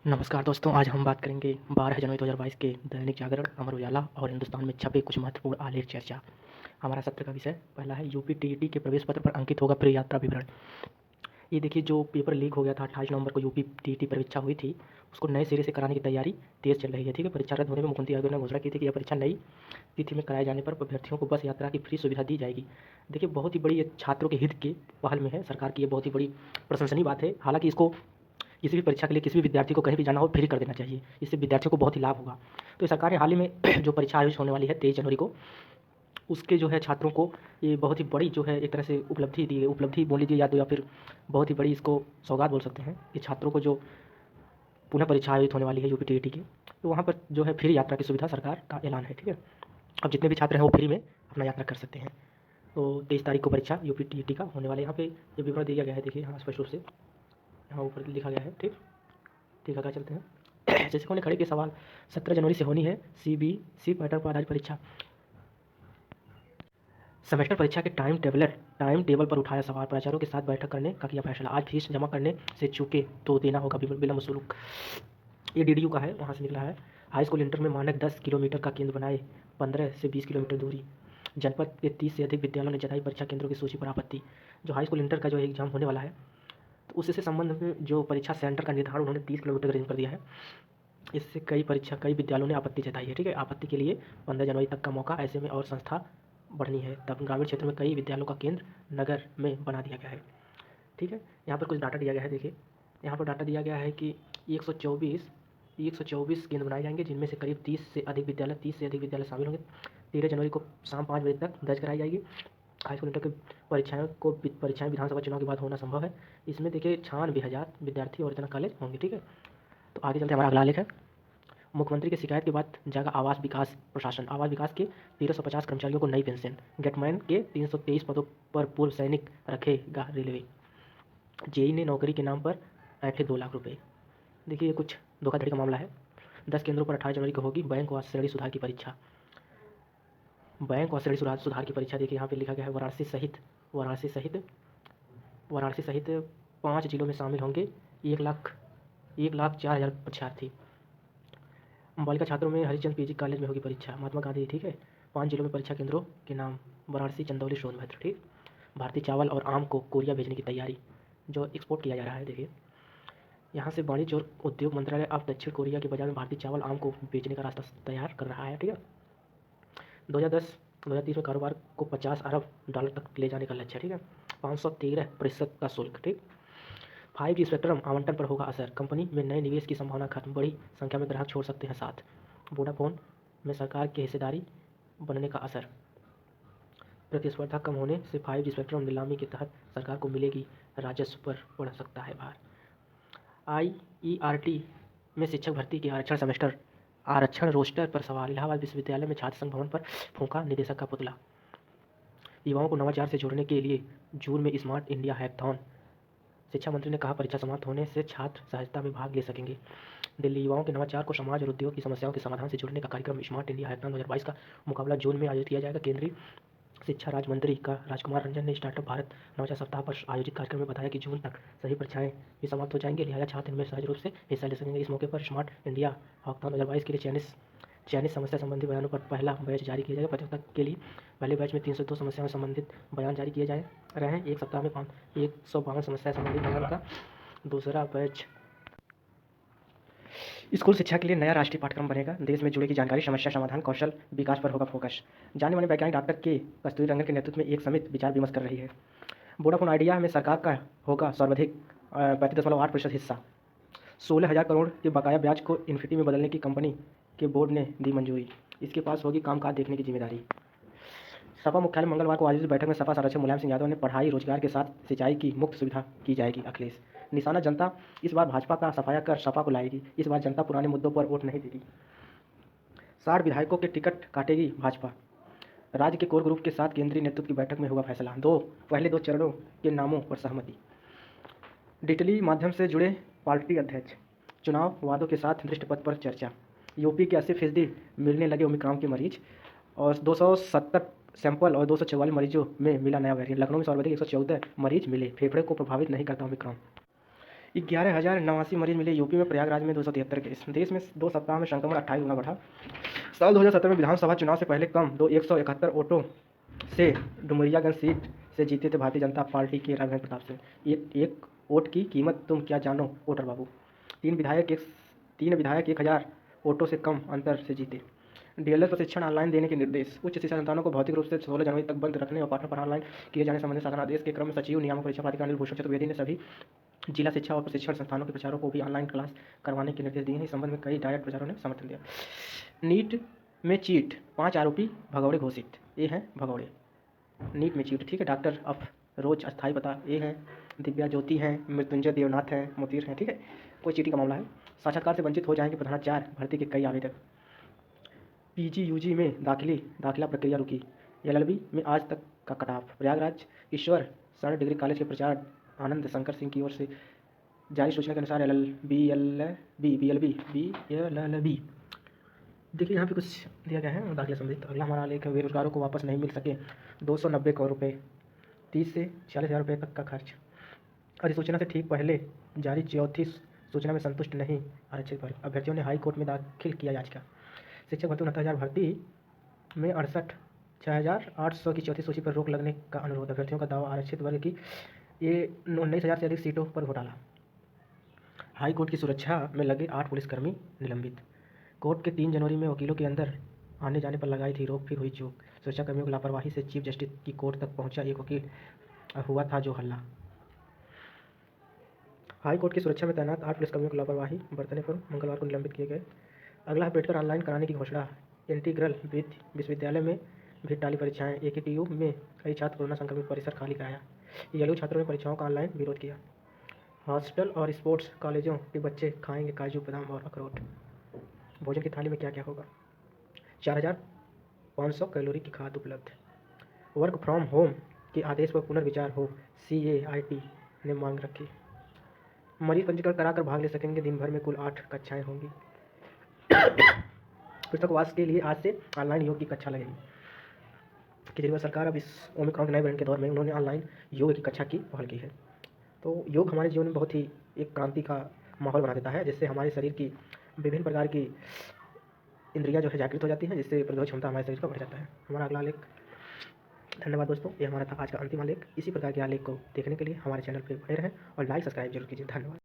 नमस्कार दोस्तों, आज हम बात करेंगे 12 जनवरी 2022 के दैनिक जागरण, अमर उजाला और हिंदुस्तान में छपे कुछ महत्वपूर्ण आलेख चर्चा। हमारा सत्र का विषय पहला है यूपी टीईटी के प्रवेश पत्र पर अंकित होगा प्री यात्रा विवरण। ये देखिए, जो पेपर लीक हो गया था 28 नवंबर को यूपी टीईटी परीक्षा हुई थी, उसको नए सिरे से कराने की तैयारी तेज चल रही है। ठीक है, परीक्षा रद्द होने पर मुख्यमंत्री आयोग ने घोषणा की थी कि यह परीक्षा नई तिथि में कराए जाने पर अभ्यर्थियों को बस यात्रा की फ्री सुविधा दी जाएगी। देखिए, बहुत ही बड़ी ये छात्रों के हित की पहल में है सरकार की, ये बहुत ही बड़ी प्रशंसनीय बात है। हालांकि इसको किसी भी परीक्षा के लिए किसी भी विद्यार्थी को कहीं भी जाना हो फ्री कर देना चाहिए, इससे विद्यार्थियों को बहुत ही लाभ होगा। तो सरकार ने हाल ही में जो परीक्षा आयोजित होने वाली है 23 जनवरी को, उसके जो है छात्रों को ये बहुत ही बड़ी जो है एक तरह से उपलब्धि दी है। उपलब्धि बोल लीजिए या फिर बहुत ही बड़ी इसको सौगात बोल सकते हैं कि छात्रों को जो पुनः परीक्षा आयोजित होने वाली है यूपी टीईटी की, तो वहाँ पर जो है फ्री यात्रा की सुविधा सरकार का ऐलान है। ठीक है, अब जितने भी छात्र हैं वो फ्री में अपना यात्रा कर सकते हैं। तो 23 तारीख को परीक्षा यूपी टीईटी का होने वाले, यहाँ पे ये विवरण दिया गया है। देखिए यहाँ स्पष्ट रूप से यहाँ ऊपर लिखा गया है। ठीक आगे चलते हैं। जैसे होने खड़े के सवाल, 17 जनवरी से होनी है सीबीसी पैटर्न पर आधारित परीक्षा। सेमेस्टर परीक्षा के टाइम टेबल पर उठाया सवाल, प्राचार्यों के साथ बैठक करने का किया फैसला। आज फीस जमा करने से चूके तो देना होगा विलम्ब शुल्क। ये डीडीयू का है, वहाँ से निकला है। हाई स्कूल इंटर में मानक 10 किलोमीटर का केंद्र बनाए, 15 से 20 किलोमीटर दूरी। जनपद के 30 से अधिक विद्यालयों ने जताई परीक्षा केंद्रों की सूची पर आपत्ति। जो हाई स्कूल इंटर का जो एग्जाम होने वाला है, तो उससे संबंध में जो परीक्षा सेंटर का निर्धारण उन्होंने 30 किलोमीटर रेंज कर दिया है। इससे कई विद्यालयों ने आपत्ति जताई है। ठीक है, आपत्ति के लिए 15 जनवरी तक का मौका, ऐसे में और संस्था बढ़नी है। तब ग्रामीण क्षेत्र में कई विद्यालयों का केंद्र नगर में बना दिया गया है। ठीक है, यहाँ पर कुछ डाटा दिया गया है। देखिए, यहाँ पर डाटा दिया गया है कि 124 केंद्र बनाए जाएंगे, जिनमें से करीब 30 से अधिक विद्यालय शामिल होंगे। 13 जनवरी को शाम 5 बजे तक दर्ज कराई जाएगी। हाई स्कूल इंटर की परीक्षाएँ विधानसभा चुनाव के बाद होना संभव है। इसमें देखिए 96,000 विद्यार्थी और इतना कॉलेज होंगे। ठीक है, तो आगे चलते हमारा अगला आलेख है। मुख्यमंत्री की शिकायत के बाद जागा आवास विकास प्रशासन। आवास विकास के 1350 कर्मचारियों को नई पेंशन। गेटमैन के 323 पदों पर पूर्व सैनिक रखेगा रेलवे। जेई ने नौकरी के नाम पर ऐंठे 2 लाख रुपए। देखिए, ये कुछ धोखाधड़ी का मामला है। 10 केंद्रों पर 28 जनवरी को होगी बैंक व श्रेणी सुधार की परीक्षा। सुधार की परीक्षा देखिए, यहाँ पे लिखा गया है वाराणसी सहित 5 जिलों में शामिल होंगे 1,04,000 परीक्षार्थी। बालिका छात्रों में हरिचंद पीजी कॉलेज में होगी परीक्षा। महात्मा गांधी। ठीक है, 5 जिलों में परीक्षा केंद्रों के नाम, वाराणसी, चंदौली, सोनभद्र। ठीक, भारतीय चावल और आम को कोरिया भेजने की तैयारी, जो एक्सपोर्ट किया जा रहा है। देखिए, यहाँ से वाणिज्य और उद्योग मंत्रालय अब दक्षिण कोरिया के बाजार में भारतीय चावल आम को बेचने का रास्ता तैयार कर रहा है। ठीक है, 2010-2030 में कारोबार को 50 अरब डॉलर तक ले जाने का लक्ष्य है। ठीक है, 513% का शुल्क। ठीक, 5G स्पेक्ट्रम आवंटन पर होगा असर, कंपनी में नए निवेश की संभावना खत्म, बड़ी संख्या में ग्राहक छोड़ सकते हैं साथ। वोडाफोन में सरकार की हिस्सेदारी बनने का असर, प्रतिस्पर्धा कम होने से 5G स्पेक्ट्रम नीलामी के तहत सरकार को मिलेगी राजस्व पर पड़ सकता है भार। IERT में शिक्षक भर्ती के आरक्षण रोस्टर पर सवाल, इलाहाबाद विश्वविद्यालय में छात्र संघ भवन पर फूंका निदेशक का पुतला। युवाओं को नवाचार से जोड़ने के लिए जून में स्मार्ट इंडिया हैकाथॉन। शिक्षा मंत्री ने कहा परीक्षा समाप्त होने से छात्र सहजता में भाग ले सकेंगे। दिल्ली, युवाओं के नवाचार को समाज और उद्योग की समस्याओं के समाधान से जोड़ने का कार्यक्रम स्मार्ट इंडिया हैकाथॉन 2022 का मुकाबला जून में आयोजित किया जाएगा। केंद्रीय शिक्षा राज्य मंत्री का राजकुमार रंजन ने स्टार्टअप भारत नवाचार सप्ताह पर आयोजित कार्यक्रम में बताया कि जून तक सभी परीक्षाएं भी समाप्त हो जाएंगी, लिहाजा छात्र इनमें सहज रूप से हिस्सा ले सकेंगे। इस मौके पर स्मार्ट इंडिया हैकाथॉन 2022 के लिए चयनित समस्या संबंधी बयानों पर पहला बैच जारी किया जाएगा। प्रतियोगिता के लिए पहले बैच में 302 समस्याओं संबंधित बयान जारी किए जा रहे हैं। एक सप्ताह में 152 समस्या संबंधित बयान का दूसरा बैच। स्कूल शिक्षा के लिए नया राष्ट्रीय पाठ्यक्रम बनेगा, देश में जुड़ेगी जानकारी, समस्या समाधान, कौशल विकास पर होगा फोकस। जाने माने वैज्ञानिक डॉक्टर के कस्तूरी रंगन के नेतृत्व में एक समिति विचार विमर्श कर रही है। वोडाफोन आइडिया में सरकार का होगा सर्वाधिक 35.8% हिस्सा। 16,000 करोड़ के बकाया ब्याज को इन्फिनिटी में बदलने की कंपनी के बोर्ड ने दी मंजूरी, इसके पास होगी कामकाज देखने की जिम्मेदारी। सपा मुख्यालय मंगलवार को आयोजित बैठक में सपा सांसद मुलायम सिंह यादव ने पढ़ाई रोजगार के साथ सिंचाई की मुफ्त सुविधा की जाएगी। अखिलेश, निशाना जनता, इस बार भाजपा का सफाया कर सपा को लाएगी, इस बार जनता पुराने मुद्दों पर वोट नहीं देगी। 60 विधायकों के टिकट काटेगी भाजपा, राज्य के कोर ग्रुप के साथ केंद्रीय नेतृत्व की बैठक में होगा फैसला। पहले दो चरणों के नामों पर सहमति। डिजिटली माध्यम से जुड़े पार्टी अध्यक्ष, चुनाव वादों के साथ दृष्टि पत्र पर चर्चा। यूपी के 80% मिलने लगे ओमिक्रॉन के मरीज, और 270 सैंपल और 244 मरीजों में मिला नया वेरिएंट। लखनऊ में सर्वाधिक 114 मरीज मिले, फेफड़े को प्रभावित नहीं करता ओमिक्रॉन। 11,089 मरीज मिले यूपी में, प्रयागराज में 273 केस। देश में 2 सप्ताह में संक्रमण 28 गुना बढ़ा। साल 2017 में विधानसभा चुनाव से पहले कम 171 वोटों से डुमरियागंज सीट से जीते थे भारतीय जनता पार्टी के राघवेंद्र प्रताप सिंह। एक वोट की कीमत तुम क्या जानो वोटर बाबू। तीन विधायक 1,000 वोटों से कम अंतर से जीते। डीएलएड प्रशिक्षण ऑनलाइन देने के निर्देश। उच्च शिक्षा संस्थानों को भौतिक रूप से 16 जनवरी तक बंद रखने और पाठ्यक्रम पर ऑनलाइन किए जाने संबंधी शासनादेश के क्रम में सचिव नियामक परीक्षा प्राधिकार अनिल भूषण चतुर्वेदी ने सभी जिला शिक्षा और प्रशिक्षण संस्थानों के प्रचारों को भी ऑनलाइन क्लास करवाने के निर्देश दिए हैं। इस संबंध में कई डायट प्रचारों ने समर्थन दिया। नीट में चीट, 5 आरोपी भगौड़े घोषित। ये हैं भगौड़े, नीट में चीट, ठीक है। डॉक्टर अफरोज अस्थाई पता, ये हैं दिव्या ज्योति हैं, मृत्युंजय देवनाथ हैं, मुतीर हैं, ठीक है। कोई चीटिंग का मामला है। साक्षात्कार से वंचित हो जाएंगे प्रधानाचार्य भर्ती के कई आवेदक। पीजी यूजी में दाखिला प्रक्रिया रुकी। एलएलबी में आज तक का कटऑफ। प्रयागराज ईश्वर शरण डिग्री कॉलेज के प्रचार आनंद शंकर सिंह की ओर से जारी सूचना के अनुसार बीएलबी देखिए यहाँ पे कुछ दिया गया है दाखिला संबंधित। अगला हमारा लेख है, बेरोजगारों को वापस नहीं मिल सके 290 करोड़ रुपये, 30 से 40,000 रुपये तक का खर्च। अधिसूचना से ठीक पहले जारी चौथी सूचना में संतुष्ट नहीं आरक्षित वर्ग। अभ्यर्थियों ने हाई कोर्ट में दाखिल किया याचिका। शिक्षक भर्ती 69,000 भर्ती में 6,800 की चौथी सूची पर रोक लगने का अनुरोध। अभ्यर्थियों का दावा, आरक्षित वर्ग की ये 19,000 से अधिक सीटों पर घोटाला। हाई कोर्ट की सुरक्षा में लगे 8 पुलिसकर्मी निलंबित। कोर्ट के 3 जनवरी में वकीलों के अंदर आने जाने पर लगाई थी रोक, फिर हुई चूक। सुरक्षाकर्मियों की लापरवाही से चीफ जस्टिस की कोर्ट तक पहुंचा एक वकील, हुआ था जो हल्ला। हाई कोर्ट की सुरक्षा में तैनात 8 पुलिसकर्मियों की लापरवाही बरतने पर मंगलवार को निलंबित किए गए। अगला है पेटकर ऑनलाइन कराने की घोषणा। इंटीग्रल विश्वविद्यालय में भी टाली परीक्षाएं। एकेटीयू में कई छात्र कोरोना संक्रमित, परिसर खाली कराया। येलू छात्रों ने परीक्षाओं का ऑनलाइन विरोध किया। हॉस्टल और स्पोर्ट्स कॉलेजों के बच्चे खाएंगे काजू बादाम और अखरोट। भोजन की थाली में क्या क्या होगा। 4,500 कैलोरी की खाद्य उपलब्ध। वर्क फ्रॉम होम के आदेश पर पुनर्विचार हो, CAIT ने मांग रखी। मरीज पंजीकरण कराकर भाग ले सकेंगे। दिन भर में कुल 8 कक्षाएं होंगी। पुस्तकवास के लिए आज से ऑनलाइन योग की कक्षा लगेगी। केजरीवाल सरकार अब इस ओमिक्रॉन के नए वेरिएंट के दौर में उन्होंने ऑनलाइन योग की कक्षा की पहल की है। तो योग हमारे जीवन में बहुत ही एक क्रांति का माहौल बना देता है, जिससे हमारे शरीर की विभिन्न प्रकार की इंद्रियां जो है जागृत हो जाती हैं, जिससे प्रतिरोधक क्षमता हमारे शरीर का बढ़ जाता है। हमारा अगला लेख। धन्यवाद दोस्तों, ये हमारा था आज का अंतिम आलेख। इसी प्रकार के आलेख को देखने के लिए हमारे चैनल पर बने रहें और लाइक सब्सक्राइब जरूर कीजिए। धन्यवाद।